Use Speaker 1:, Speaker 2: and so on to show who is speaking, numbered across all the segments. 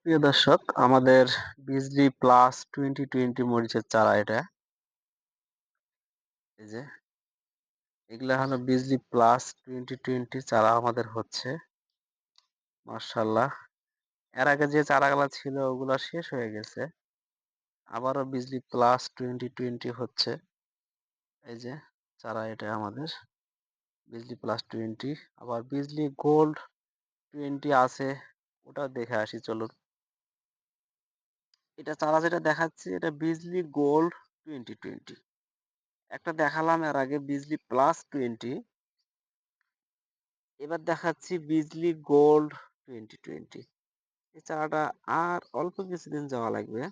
Speaker 1: প্রিয় দর্শক, আমাদের বিজলি প্লাস 2020 মরিচের চারা এটা। এই যে এগুলা হলো বিজলি প্লাস 2020 চারা আমাদের হচ্ছে। মাশাআল্লাহ। এর আগে যে চারাগুলা ছিল ওগুলা শেষ হয়ে গেছে। আবারও বিজলি প্লাস 2020 হচ্ছে। এই যে চারা এটা আমাদের বিজলি প্লাস 20। আবার বিজলি গোল্ড 20 আছে, ওটা দেখে আসি চলুন। এটা চারা যেটা দেখাচ্ছি এটা বিজলি গোল্ড 2020। একটা দেখালাম এর আগে বিজলি প্লাস 20। এবার দেখাচ্ছি বিজলি গোল্ড 2020। এই চারাটা আর অল্প কিছুদিন যাওয়া লাগবে,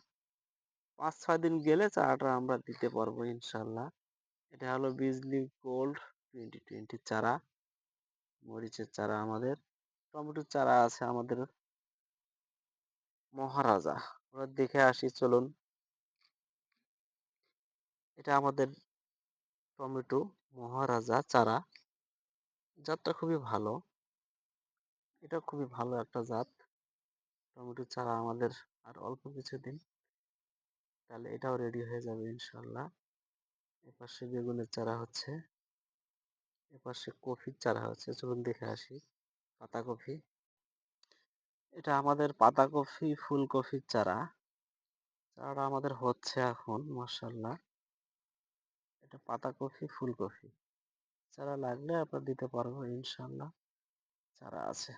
Speaker 1: 5-6 দিন গেলে চারাটা আমরা দিতে পারবো ইনশাল্লাহ। এটা হলো বিজলি গোল্ড 2020 চারা, মরিচের চারা আমাদের। টমেটোর চারা আছে আমাদের মহারাজা, ওরা দেখে আসি চলুন। এটা আমাদের টমেটো মহারাজা চারা, জাতটা খুবই ভালো। এটা খুবই ভালো একটা জাত টমেটোর চারা আমাদের। আর অল্প কিছুদিন তাহলে এটাও রেডি হয়ে যাবে ইনশাল্লাহ। এপাশে বেগুনের চারা হচ্ছে, এপাশে কফির চারা হচ্ছে, চলুন দেখে আসি। পাতাকপি, এটা আমাদের পাতাকপি ফুলকপির চারা। চারাটা আমাদের হচ্ছে এখন মাশাআল্লাহ। এটা পাতাকপি ফুলকপি চারা, লাগলে আপনার দিতে পারবো ইনশাআল্লাহ। চারা আছে।